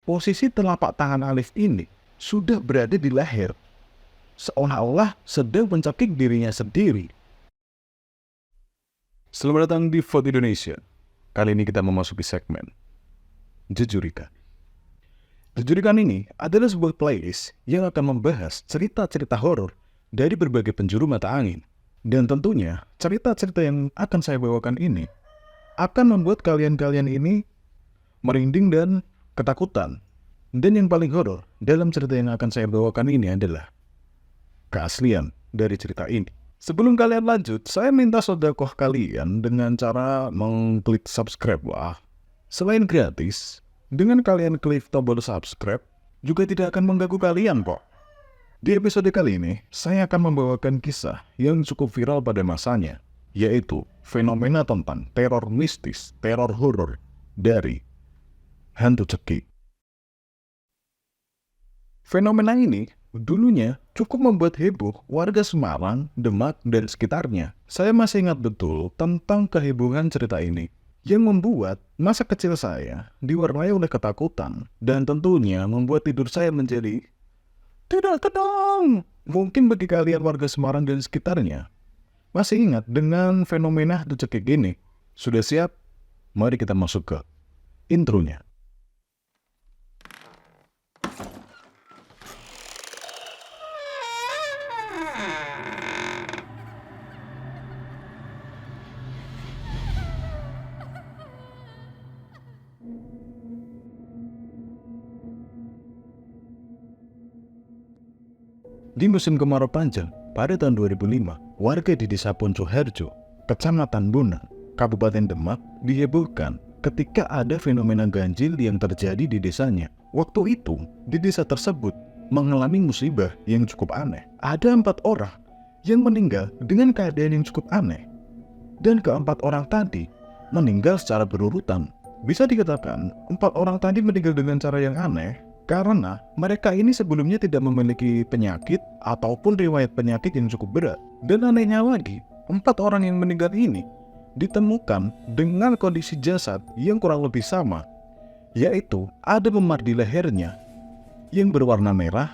Posisi telapak tangan Alif ini sudah berada di leher, seolah-olah sedang mencekik dirinya sendiri. Selamat datang di Vote Indonesia. Kali ini kita memasuki segmen Jejurikan. Jejurikan ini adalah sebuah playlist yang akan membahas cerita-cerita horor dari berbagai penjuru mata angin. Dan tentunya cerita-cerita yang akan saya bawakan ini akan membuat kalian-kalian ini merinding dan ketakutan. Dan yang paling horor dalam cerita yang akan saya bawakan ini adalah keaslian dari cerita ini. Sebelum kalian lanjut, saya minta sedekah kalian dengan cara mengklik subscribe. Selain gratis, dengan kalian klik tombol subscribe juga tidak akan mengganggu kalian kok. Di episode kali ini, saya akan membawakan kisah yang cukup viral pada masanya, yaitu fenomena tentang teror mistis, teror horor dari hantu cekik. Fenomena ini dulunya cukup membuat heboh warga Semarang, Demak, dan sekitarnya. Saya masih ingat betul tentang kehebohan cerita ini, yang membuat masa kecil saya diwarnai oleh ketakutan, dan tentunya membuat tidur saya menjadi tidak tenang. Mungkin bagi kalian warga Semarang dan sekitarnya masih ingat dengan fenomena hantu cekik ini. Sudah siap? Mari kita masuk ke intronya. Di musim kemarau panjang, pada tahun 2005, warga di desa Poncoharjo, Kecamatan Bonang, Kabupaten Demak, dihebohkan ketika ada fenomena ganjil yang terjadi di desanya. Waktu itu, di desa tersebut mengalami musibah yang cukup aneh. Ada 4 orang yang meninggal dengan keadaan yang cukup aneh. Dan keempat orang tadi meninggal secara berurutan. Bisa dikatakan, 4 orang tadi meninggal dengan cara yang aneh, karena mereka ini sebelumnya tidak memiliki penyakit ataupun riwayat penyakit yang cukup berat. Dan anehnya lagi, 4 orang yang meninggal ini ditemukan dengan kondisi jasad yang kurang lebih sama, yaitu ada memar di lehernya yang berwarna merah,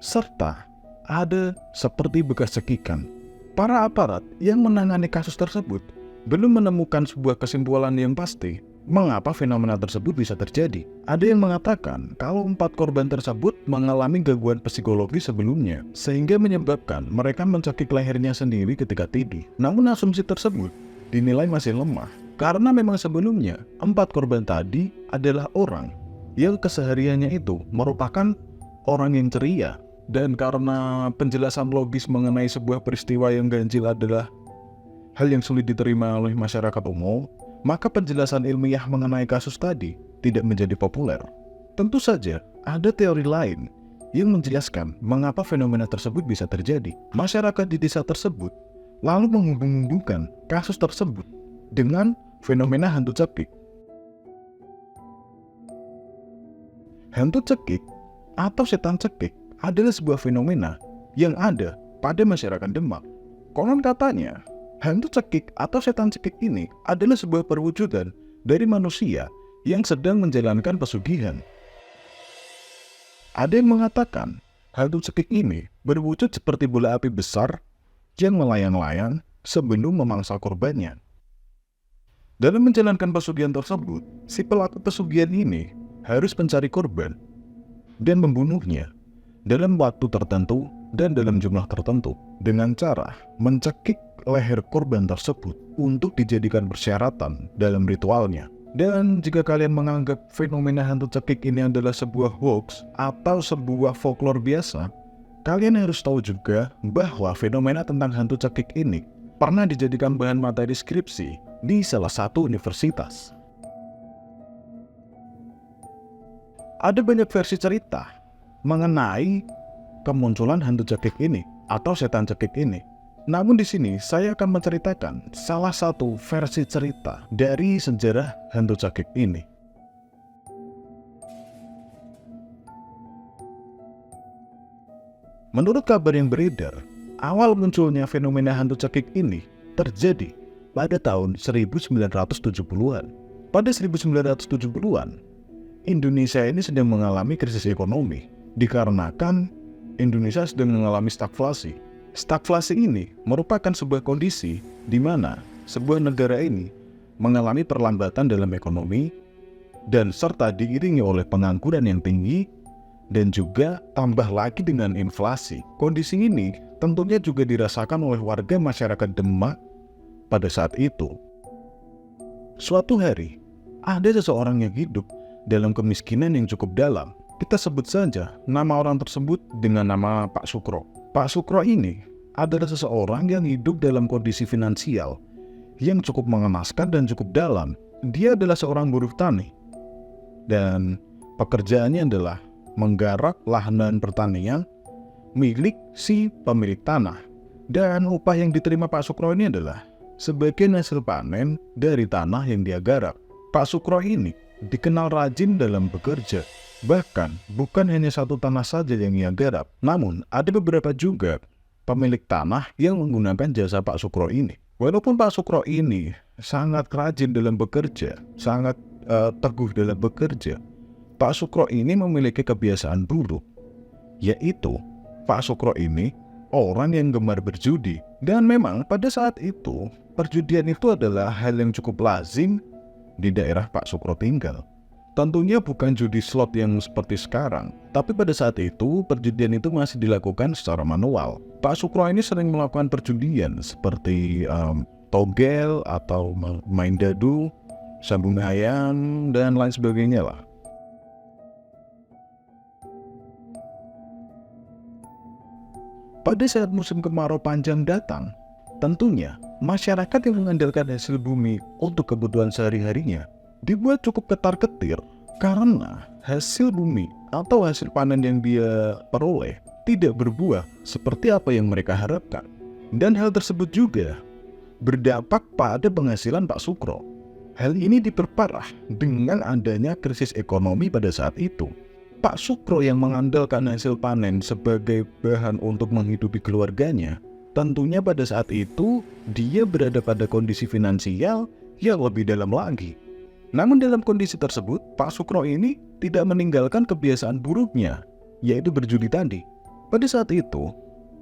serta ada seperti bekas cekikan. Para aparat yang menangani kasus tersebut belum menemukan sebuah kesimpulan yang pasti mengapa fenomena tersebut bisa terjadi. Ada yang mengatakan kalau 4 korban tersebut mengalami gangguan psikologi sebelumnya, sehingga menyebabkan mereka mencekik lehernya sendiri ketika tidur. Namun asumsi tersebut dinilai masih lemah, karena memang sebelumnya 4 korban tadi adalah orang yang kesehariannya itu merupakan orang yang ceria. Dan karena penjelasan logis mengenai sebuah peristiwa yang ganjil adalah hal yang sulit diterima oleh masyarakat umum, maka penjelasan ilmiah mengenai kasus tadi tidak menjadi populer. Tentu saja ada teori lain yang menjelaskan mengapa fenomena tersebut bisa terjadi. Masyarakat di desa tersebut lalu menghubung-hubungkan kasus tersebut dengan fenomena hantu cekik. Hantu cekik atau setan cekik adalah sebuah fenomena yang ada pada masyarakat Demak. Konon katanya, hantu cekik atau setan cekik ini adalah sebuah perwujudan dari manusia yang sedang menjalankan pesugihan. Ada yang mengatakan hantu cekik ini berwujud seperti bola api besar yang melayang-layang sebelum memangsa korbannya. Dalam menjalankan pesugihan tersebut, si pelaku pesugihan ini harus mencari korban dan membunuhnya dalam waktu tertentu dan dalam jumlah tertentu dengan cara mencekik leher korban tersebut untuk dijadikan persyaratan dalam ritualnya. Dan jika kalian menganggap fenomena hantu cekik ini adalah sebuah hoax atau sebuah folklore biasa, kalian harus tahu juga bahwa fenomena tentang hantu cekik ini pernah dijadikan bahan materi skripsi di salah satu universitas. Ada banyak versi cerita mengenai kemunculan hantu cekik ini atau setan cekik ini. Namun di sini saya akan menceritakan salah satu versi cerita dari sejarah hantu cekik ini. Menurut kabar yang beredar, awal munculnya fenomena hantu cekik ini terjadi pada tahun 1970-an. Pada 1970-an, Indonesia ini sedang mengalami krisis ekonomi dikarenakan Indonesia sedang mengalami stagflasi. Stagflasi ini merupakan sebuah kondisi di mana sebuah negara ini mengalami perlambatan dalam ekonomi dan serta diiringi oleh pengangguran yang tinggi dan juga tambah lagi dengan inflasi. Kondisi ini tentunya juga dirasakan oleh warga masyarakat Demak pada saat itu. Suatu hari, ada seseorang yang hidup dalam kemiskinan yang cukup dalam. Kita sebut saja nama orang tersebut dengan nama Pak Sukro. Pak Sukro ini adalah seseorang yang hidup dalam kondisi finansial yang cukup mengenaskan dan cukup dalam. Dia adalah seorang buruh tani dan pekerjaannya adalah menggarap lahan pertanian milik si pemilik tanah. Dan upah yang diterima Pak Sukro ini adalah sebagian hasil panen dari tanah yang dia garap. Pak Sukro ini dikenal rajin dalam bekerja. Bahkan bukan hanya satu tanah saja yang ia garap, namun ada beberapa juga pemilik tanah yang menggunakan jasa Pak Sukro ini. Walaupun Pak Sukro ini sangat rajin dalam bekerja, sangat teguh dalam bekerja, Pak Sukro ini memiliki kebiasaan buruk, yaitu Pak Sukro ini orang yang gemar berjudi. Dan memang pada saat itu, perjudian itu adalah hal yang cukup lazim di daerah Pak Sukro tinggal. Tentunya bukan judi slot yang seperti sekarang, tapi pada saat itu perjudian itu masih dilakukan secara manual. Pak Sukro ini sering melakukan perjudian seperti togel atau main dadu, sabung ayam, dan lain sebagainya lah. Pada saat musim kemarau panjang datang, tentunya masyarakat yang mengandalkan hasil bumi untuk kebutuhan sehari-harinya dibuat cukup ketar-ketir karena hasil bumi atau hasil panen yang dia peroleh tidak berbuah seperti apa yang mereka harapkan. Dan hal tersebut juga berdampak pada penghasilan Pak Sukro. Hal ini diperparah dengan adanya krisis ekonomi pada saat itu. Pak Sukro yang mengandalkan hasil panen sebagai bahan untuk menghidupi keluarganya, tentunya pada saat itu dia berada pada kondisi finansial yang lebih dalam lagi. Namun dalam kondisi tersebut, Pak Sukro ini tidak meninggalkan kebiasaan buruknya, yaitu berjudi tadi. Pada saat itu,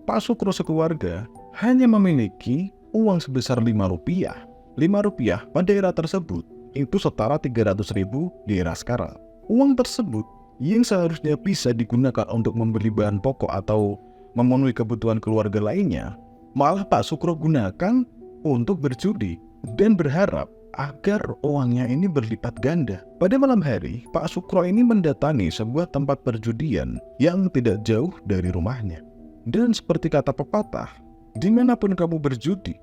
Pak Sukro sekeluarga hanya memiliki uang sebesar Rp5. Rp5 pada era tersebut itu setara 300.000 di era sekarang. Uang tersebut yang seharusnya bisa digunakan untuk membeli bahan pokok atau memenuhi kebutuhan keluarga lainnya, malah Pak Sukro gunakan untuk berjudi dan berharap agar uangnya ini berlipat ganda. Pada malam hari, Pak Sukro ini mendatangi sebuah tempat perjudian yang tidak jauh dari rumahnya. Dan seperti kata pepatah, dimanapun kamu berjudi,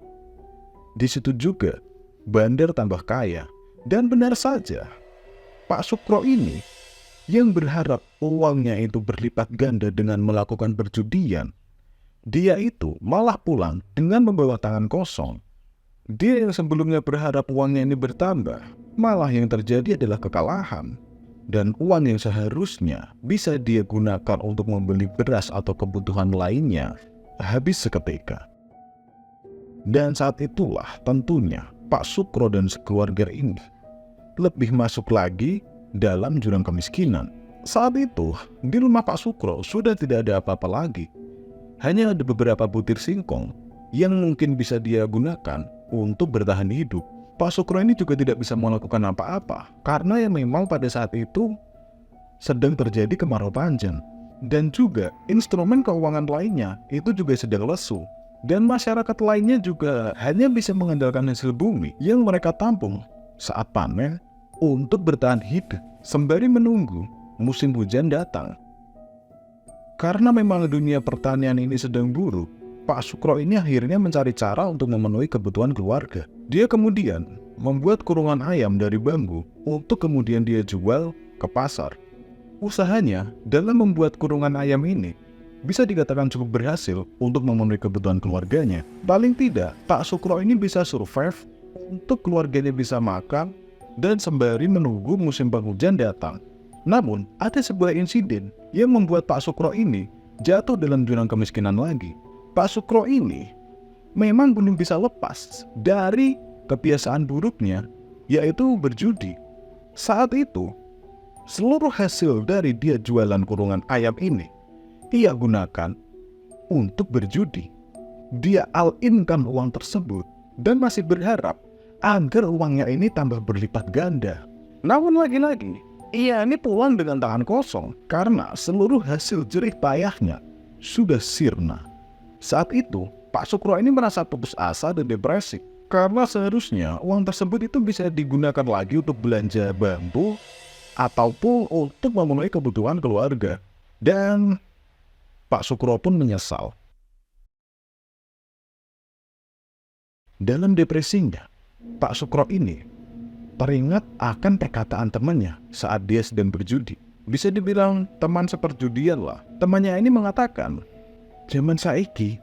di situ juga bandar tambah kaya. Dan benar saja, Pak Sukro ini yang berharap uangnya itu berlipat ganda dengan melakukan perjudian, dia itu malah pulang dengan membawa tangan kosong. Dia yang sebelumnya berharap uangnya ini bertambah, malah yang terjadi adalah kekalahan. Dan uang yang seharusnya bisa dia gunakan untuk membeli beras atau kebutuhan lainnya, habis seketika. Dan saat itulah tentunya Pak Sukro dan sekeluarga ini lebih masuk lagi dalam jurang kemiskinan. Saat itu, di rumah Pak Sukro sudah tidak ada apa-apa lagi. Hanya ada beberapa butir singkong yang mungkin bisa dia gunakan untuk bertahan hidup. Pak Sukro ini juga tidak bisa melakukan apa-apa karena yang memang pada saat itu sedang terjadi kemarau panjang. Dan juga instrumen keuangan lainnya itu juga sedang lesu. Dan masyarakat lainnya juga hanya bisa mengandalkan hasil bumi yang mereka tampung saat panen untuk bertahan hidup sembari menunggu musim hujan datang. Karena memang dunia pertanian ini sedang buruk, Pak Sukro ini akhirnya mencari cara untuk memenuhi kebutuhan keluarga. Dia kemudian membuat kurungan ayam dari bambu untuk kemudian dia jual ke pasar. Usahanya dalam membuat kurungan ayam ini bisa dikatakan cukup berhasil untuk memenuhi kebutuhan keluarganya. Paling tidak, Pak Sukro ini bisa survive untuk keluarganya bisa makan dan sembari menunggu musim penghujan datang. Namun, ada sebuah insiden yang membuat Pak Sukro ini jatuh dalam jurang kemiskinan lagi. Pak Sukro ini memang belum bisa lepas dari kebiasaan buruknya, yaitu berjudi. Saat itu, Seluruh hasil dari dia jualan kurungan ayam ini, ia gunakan untuk berjudi. Dia all-in-kan uang tersebut dan masih berharap agar uangnya ini tambah berlipat ganda. Namun lagi-lagi, ia ini pulang dengan tangan kosong karena seluruh hasil jerih payahnya sudah sirna. Saat itu, Pak Sukro ini merasa putus asa dan depresi karena seharusnya uang tersebut itu bisa digunakan lagi untuk belanja bambu ataupun untuk memenuhi kebutuhan keluarga. Dan Pak Sukro pun menyesal. Dalam depresinya, Pak Sukro ini teringat akan perkataan temannya saat dia sedang berjudi. Bisa dibilang teman seperjudian lah. Temannya ini mengatakan, zaman saiki,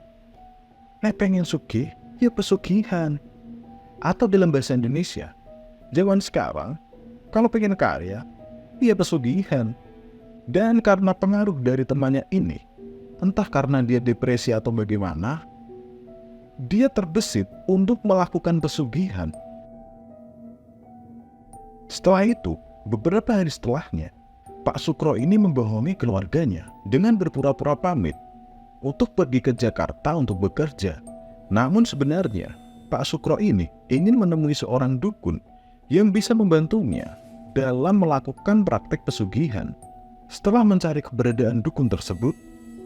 nek pengen sugih, ya pesugihan. Atau dalam bahasa Indonesia, zaman sekarang, kalau pengen kaya, ya pesugihan. Dan karena pengaruh dari temannya ini, entah karena dia depresi atau bagaimana, dia terbesit untuk melakukan pesugihan. Setelah itu, beberapa hari setelahnya, Pak Sukro ini membohongi keluarganya dengan berpura-pura pamit untuk pergi ke Jakarta untuk bekerja. Namun sebenarnya, Pak Sukro ini ingin menemui seorang dukun yang bisa membantunya dalam melakukan praktek pesugihan. Setelah mencari keberadaan dukun tersebut,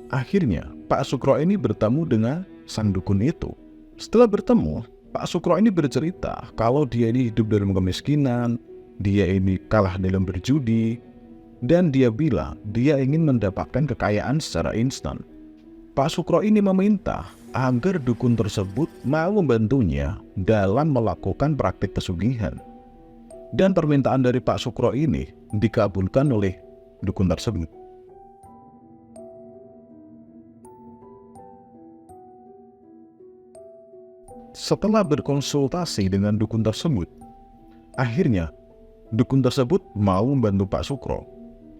akhirnya Pak Sukro ini bertemu dengan sang dukun itu. Setelah bertemu, Pak Sukro ini bercerita kalau dia ini hidup dalam kemiskinan, dia ini kalah dalam berjudi, dan dia bilang dia ingin mendapatkan kekayaan secara instan. Pak Sukro ini meminta agar dukun tersebut mau membantunya dalam melakukan praktik pesugihan. Dan permintaan dari Pak Sukro ini dikabulkan oleh dukun tersebut. Setelah berkonsultasi dengan dukun tersebut, akhirnya dukun tersebut mau membantu Pak Sukro.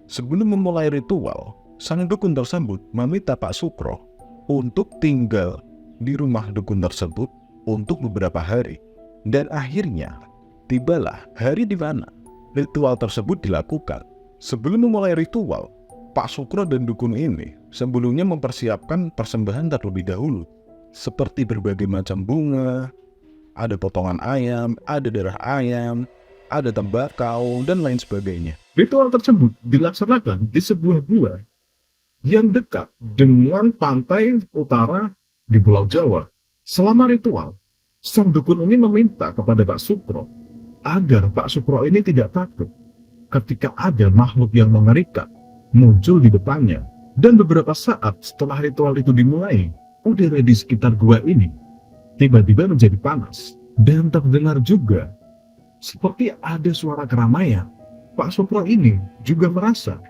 Sebelum memulai ritual, sang dukun tersebut meminta Pak Sukro untuk tinggal di rumah dukun tersebut untuk beberapa hari. Dan akhirnya, tibalah hari di mana ritual tersebut dilakukan. Sebelum memulai ritual, Pak Sukro dan dukun ini sebelumnya mempersiapkan persembahan terlebih dahulu, seperti berbagai macam bunga, ada potongan ayam, ada darah ayam, ada tembakau, dan lain sebagainya. Ritual tersebut dilaksanakan di sebuah gua yang dekat dengan pantai utara di Pulau Jawa. Selama ritual, sang dukun ini meminta kepada Pak Sukro agar Pak Sukro ini tidak takut ketika ada makhluk yang mengerikan muncul di depannya. Dan beberapa saat setelah ritual itu dimulai, udara di sekitar gua ini tiba-tiba menjadi panas dan terdengar juga seperti ada suara keramaian. Pak Sukro ini juga merasa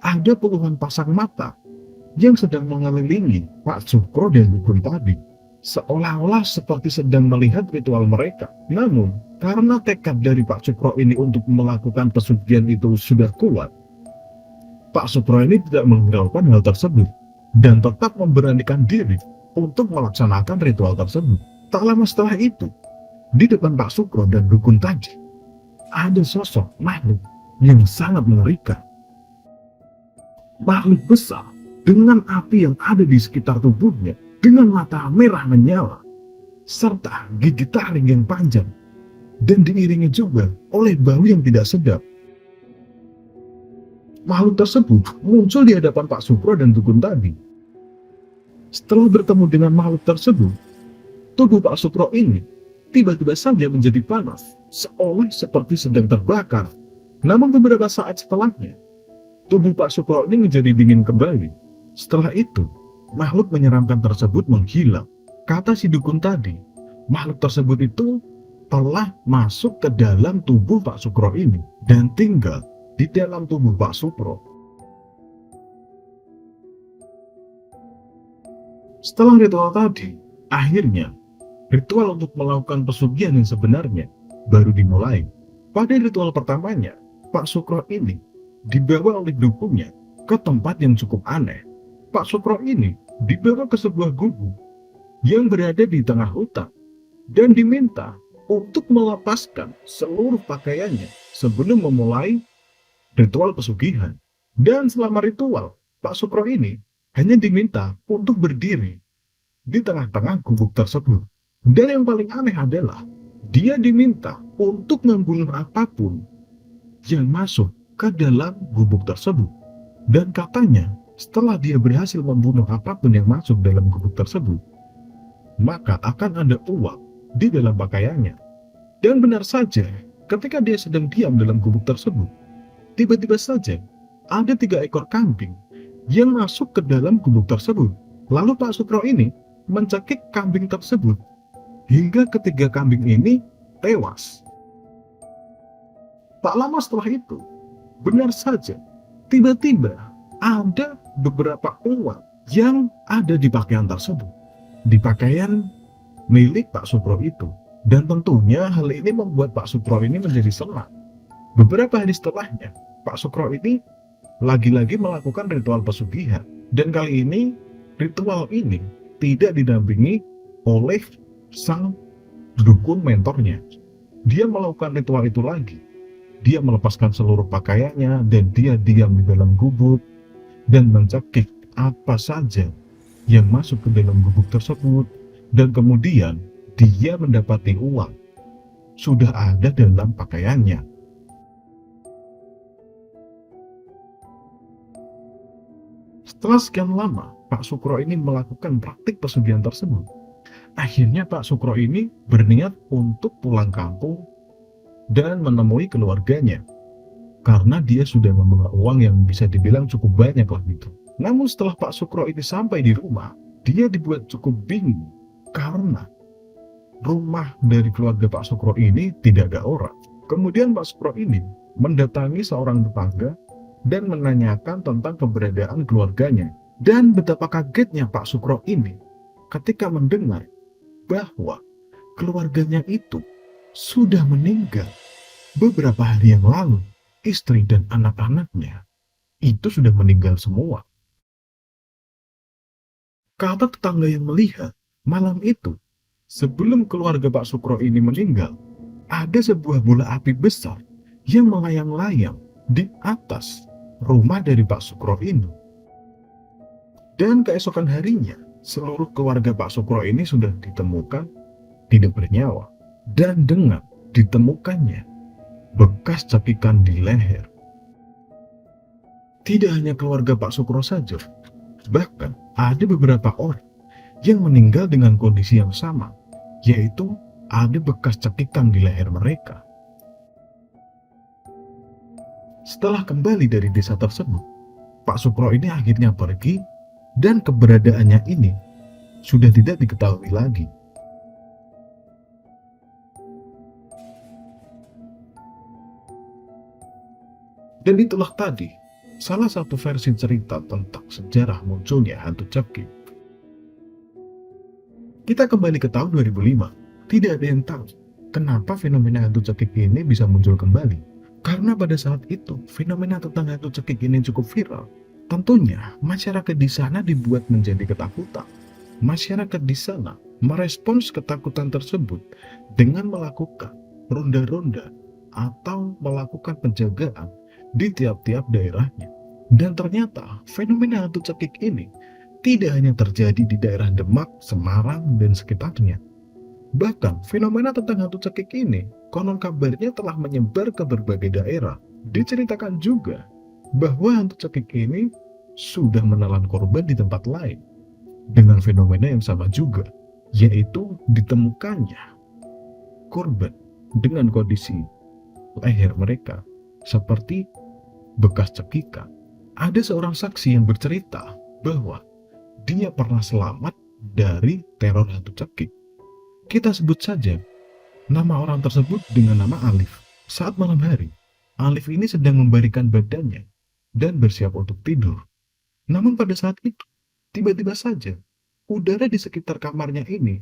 ada puluhan pasang mata yang sedang mengelilingi Pak Sukro dan dukun tadi, seolah-olah seperti sedang melihat ritual mereka. Namun, karena tekad dari Pak Sukro ini untuk melakukan pesugihan itu sudah kuat, Pak Sukro ini tidak menghiraukan hal tersebut dan tetap memberanikan diri untuk melaksanakan ritual tersebut. Tak lama setelah itu, di depan Pak Sukro dan dukun tadi, ada sosok makhluk yang sangat mengerikan. Makhluk besar dengan api yang ada di sekitar tubuhnya, dengan mata merah menyala, serta gigi taring yang panjang, dan diiringi juga oleh bau yang tidak sedap. Makhluk tersebut muncul di hadapan Pak Sukro dan dukun tadi. Setelah bertemu dengan makhluk tersebut, tubuh Pak Sukro ini tiba-tiba saja menjadi panas, seolah seperti sedang terbakar. Namun beberapa saat setelahnya, tubuh Pak Sukro ini menjadi dingin kembali. Setelah itu, makhluk menyeramkan tersebut menghilang. Kata si dukun tadi, makhluk tersebut itu telah masuk ke dalam tubuh Pak Sukro ini dan tinggal di dalam tubuh Pak Sukro. Setelah ritual tadi, akhirnya ritual untuk melakukan pesugihan yang sebenarnya baru dimulai. Pada ritual pertamanya, Pak Sukro ini dibawa oleh dukunnya ke tempat yang cukup aneh. Pak Sukro ini dibawa ke sebuah gubuk yang berada di tengah hutan dan diminta untuk melepaskan seluruh pakaiannya sebelum memulai ritual pesugihan. Dan selama ritual, Pak Sukro ini hanya diminta untuk berdiri di tengah-tengah gubuk tersebut. Dan yang paling aneh adalah dia diminta untuk membunuh apapun yang masuk ke dalam gubuk tersebut. Dan katanya setelah dia berhasil membunuh apapun yang masuk dalam gubuk tersebut, maka akan ada uang di dalam pakaiannya. Dan benar saja, ketika dia sedang diam dalam gubuk tersebut, tiba-tiba saja ada 3 ekor kambing yang masuk ke dalam gubuk tersebut. Lalu Pak Sukro ini mencekik kambing tersebut hingga ketiga kambing ini tewas. Tak lama setelah itu, benar saja, tiba-tiba ada beberapa uang yang ada di pakaian tersebut, di pakaian milik Pak Sukro itu. Dan tentunya hal ini membuat Pak Sukro ini menjadi senang. Beberapa hari setelahnya, Pak Sukro ini lagi-lagi melakukan ritual pesugihan. Dan kali ini, ritual ini tidak didampingi oleh sang dukun mentornya. Dia melakukan ritual itu lagi. Dia melepaskan seluruh pakaiannya dan dia diam di dalam gubuk dan mencekik apa saja yang masuk ke dalam gubuk tersebut. Dan kemudian dia mendapati uang sudah ada dalam pakaiannya. Setelah sekian lama, Pak Sukro ini melakukan praktik pesugihan tersebut. Akhirnya Pak Sukro ini berniat untuk pulang kampung dan menemui keluarganya, karena dia sudah membawa uang yang bisa dibilang cukup banyak lah gitu. Namun setelah Pak Sukro ini sampai di rumah, dia dibuat cukup bingung karena rumah dari keluarga Pak Sukro ini tidak ada orang. Kemudian Pak Sukro ini mendatangi seorang tetangga dan menanyakan tentang keberadaan keluarganya. Dan betapa kagetnya Pak Sukro ini ketika mendengar bahwa keluarganya itu sudah meninggal. Beberapa hari yang lalu, istri dan anak-anaknya itu sudah meninggal semua. Kata tetangga yang melihat, malam itu sebelum keluarga Pak Sukro ini meninggal, ada sebuah bola api besar yang melayang-layang di atas rumah dari Pak Sukro ini. Dan keesokan harinya, seluruh keluarga Pak Sukro ini sudah ditemukan tidak bernyawa. Dan dengan ditemukannya bekas cekikan di leher. Tidak hanya keluarga Pak Sukro saja, bahkan ada beberapa orang yang meninggal dengan kondisi yang sama, yaitu ada bekas cekikan di leher mereka. Setelah kembali dari desa tersebut, Pak Sukro ini akhirnya pergi dan keberadaannya ini sudah tidak diketahui lagi. Dan itulah tadi salah satu versi cerita tentang sejarah munculnya hantu cekik. Kita kembali ke tahun 2005. Tidak ada yang tahu kenapa fenomena hantu cekik ini bisa muncul kembali. Karena pada saat itu, fenomena tentang hantu cekik ini cukup viral. Tentunya, masyarakat di sana dibuat menjadi ketakutan. Masyarakat di sana merespons ketakutan tersebut dengan melakukan ronda-ronda atau melakukan penjagaan di tiap-tiap daerahnya. Dan ternyata, fenomena hantu cekik ini tidak hanya terjadi di daerah Demak, Semarang, dan sekitarnya. Bahkan, fenomena tentang hantu cekik ini konon kabarnya telah menyebar ke berbagai daerah. Diceritakan juga bahwa hantu cekik ini sudah menelan korban di tempat lain dengan fenomena yang sama juga, yaitu ditemukannya korban dengan kondisi leher mereka seperti bekas cekikan. Ada seorang saksi yang bercerita bahwa dia pernah selamat dari teror hantu cekik. Kita sebut saja nama orang tersebut dengan nama Alif. Saat malam hari, Alif ini sedang membalikan badannya dan bersiap untuk tidur. Namun pada saat itu, tiba-tiba saja, udara di sekitar kamarnya ini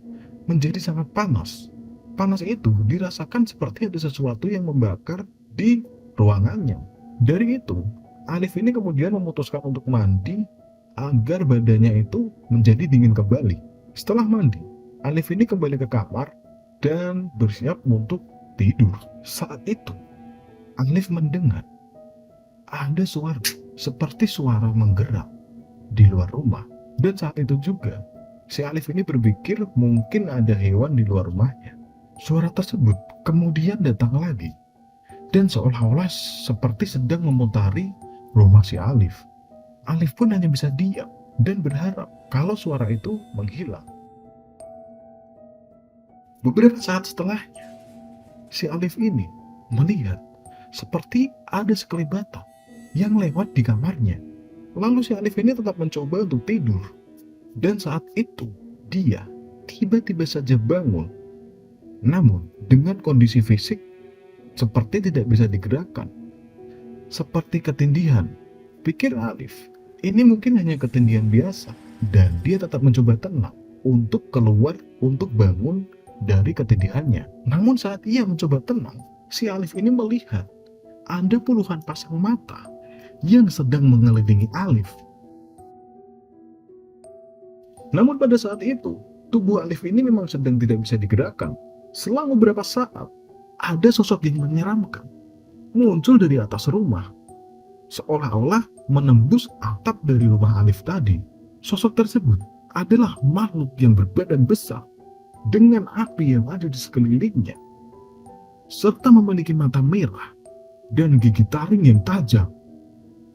menjadi sangat panas. Panas itu dirasakan seperti ada sesuatu yang membakar di ruangannya. Dari itu, Alif ini kemudian memutuskan untuk mandi agar badannya itu menjadi dingin kembali. Setelah mandi, Alif ini kembali ke kamar dan bersiap untuk tidur. Saat itu, Alif mendengar ada suara seperti suara menggerak di luar rumah. Dan saat itu juga si Alif ini berpikir mungkin ada hewan di luar rumahnya. Suara tersebut kemudian datang lagi dan seolah-olah seperti sedang memutari rumah si Alif. Alif pun hanya bisa diam dan berharap kalau suara itu menghilang. Beberapa saat setelahnya, si Alif ini melihat seperti ada sekelibatan yang lewat di kamarnya. Lalu si Alif ini tetap mencoba untuk tidur. Dan saat itu dia tiba-tiba saja bangun. Namun dengan kondisi fisik seperti tidak bisa digerakkan. Seperti ketindihan. Pikir Alif, ini mungkin hanya ketindihan biasa. Dan dia tetap mencoba tenang untuk keluar, untuk bangun dari ketindihannya. Namun saat ia mencoba tenang, si Alif ini melihat ada puluhan pasang mata yang sedang mengelilingi Alif. Namun pada saat itu, tubuh Alif ini memang sedang tidak bisa digerakkan. Selang beberapa saat, ada sosok yang menyeramkan muncul dari atas rumah, seolah-olah menembus atap dari rumah Alif tadi. Sosok tersebut adalah makhluk yang berbadan besar dengan api yang ada di sekelilingnya, serta memiliki mata merah dan gigi taring yang tajam.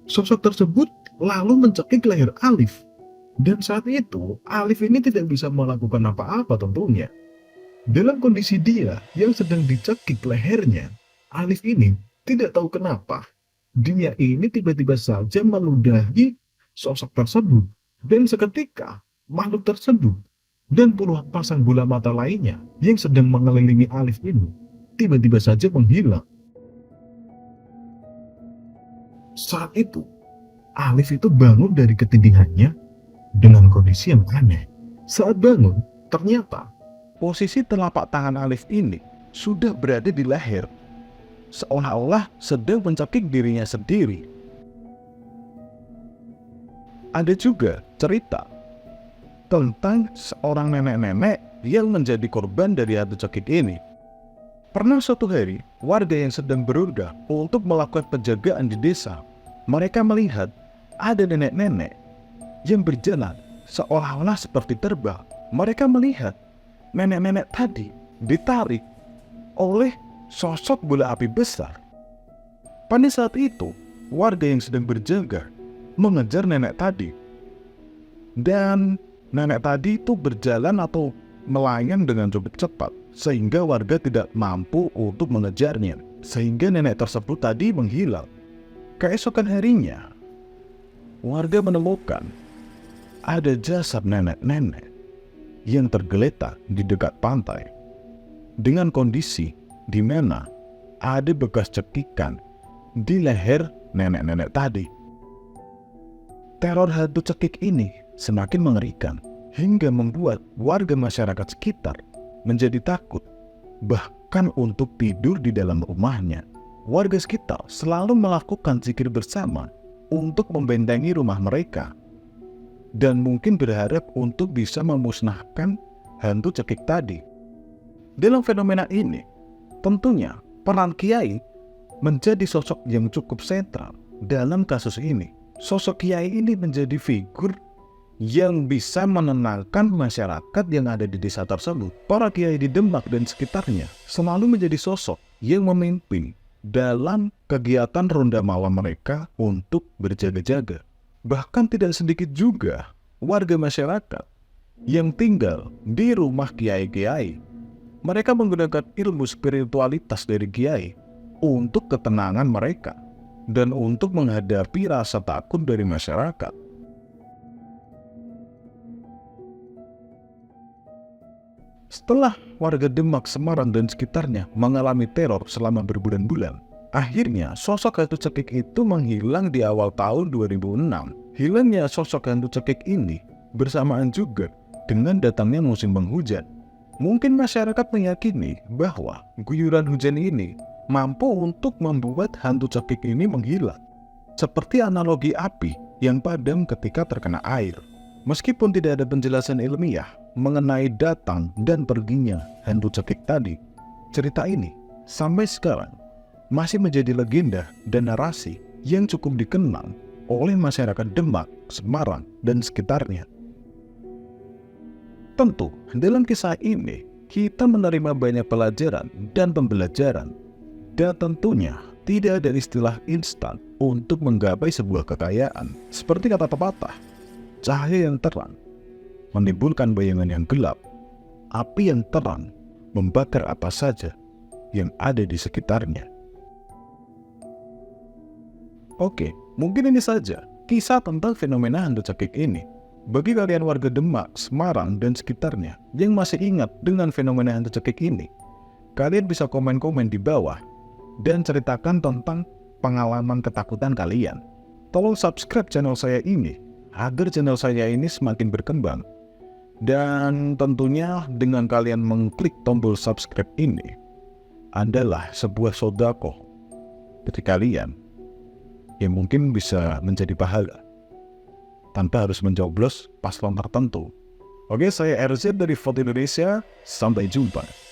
Sosok tersebut lalu mencekik leher Alif. Dan saat itu, Alif ini tidak bisa melakukan apa-apa tentunya. Dalam kondisi dia yang sedang dicekik lehernya, Alif ini tidak tahu kenapa. Dia ini tiba-tiba saja meludahi sosok tersebut. Dan seketika, makhluk tersebut dan puluhan pasang bola mata lainnya yang sedang mengelilingi Alif ini tiba-tiba saja menghilang. Saat itu, Alif itu bangun dari ketindihannya dengan kondisi yang aneh. Saat bangun, ternyata Posisi telapak tangan Alif ini sudah berada di leher, seolah-olah sedang mencekik dirinya sendiri. Ada juga cerita tentang seorang nenek-nenek yang menjadi korban dari hantu cekik ini. Pernah suatu hari, warga yang sedang berurga untuk melakukan penjagaan di desa, mereka melihat ada nenek-nenek yang berjalan seolah-olah seperti terbang. Mereka melihat nenek-nenek tadi ditarik oleh sosok bola api besar. Pada saat itu, warga yang sedang berjaga mengejar nenek tadi. Dan nenek tadi itu berjalan atau melayang dengan cukup cepat, sehingga warga tidak mampu untuk mengejarnya. Sehingga nenek tersebut tadi menghilang. Keesokan harinya, warga menemukan ada jasad nenek-nenek yang tergeletak di dekat pantai dengan kondisi di mana ada bekas cekikan di leher nenek-nenek tadi. Teror hantu cekik ini semakin mengerikan hingga membuat warga masyarakat sekitar menjadi takut, bahkan untuk tidur di dalam rumahnya. Warga sekitar selalu melakukan zikir bersama untuk membentengi rumah mereka dan mungkin berharap untuk bisa memusnahkan hantu cekik tadi. Dalam fenomena ini, tentunya peran kiai menjadi sosok yang cukup sentral dalam kasus ini. Sosok kiai ini menjadi figur yang bisa menenangkan masyarakat yang ada di desa tersebut. Para kiai di Demak dan sekitarnya selalu menjadi sosok yang memimpin dalam kegiatan ronda malam mereka untuk berjaga-jaga. Bahkan tidak sedikit juga warga masyarakat yang tinggal di rumah kiai-kiai. Mereka menggunakan ilmu spiritualitas dari kiai untuk ketenangan mereka dan untuk menghadapi rasa takut dari masyarakat. Setelah warga Demak, Semarang, dan sekitarnya mengalami teror selama berbulan-bulan, akhirnya sosok hantu cekik itu menghilang di awal tahun 2006. Hilangnya sosok hantu cekik ini bersamaan juga dengan datangnya musim penghujan. Mungkin masyarakat meyakini bahwa guyuran hujan ini mampu untuk membuat hantu cekik ini menghilang, seperti analogi api yang padam ketika terkena air. Meskipun tidak ada penjelasan ilmiah mengenai datang dan perginya hantu cekik tadi, cerita ini sampai sekarang masih menjadi legenda dan narasi yang cukup dikenal oleh masyarakat Demak, Semarang, dan sekitarnya. Tentu, dalam kisah ini, kita menerima banyak pelajaran dan pembelajaran. Dan tentunya, tidak ada istilah instan untuk menggapai sebuah kekayaan. Seperti kata pepatah, cahaya yang terang menimbulkan bayangan yang gelap. Api yang terang membakar apa saja yang ada di sekitarnya. Oke, mungkin ini saja kisah tentang fenomena hantu cekik ini. Bagi kalian warga Demak, Semarang, dan sekitarnya yang masih ingat dengan fenomena hantu cekik ini, kalian bisa komen-komen di bawah dan ceritakan tentang pengalaman ketakutan kalian. Tolong subscribe channel saya ini agar channel saya ini semakin berkembang. Dan tentunya dengan kalian mengklik tombol subscribe ini adalah sebuah sedekah dari kalian yang mungkin bisa menjadi pahala tanpa harus mencoblos paslon tertentu. Oke, saya RZ dari Vote Indonesia. Sampai jumpa.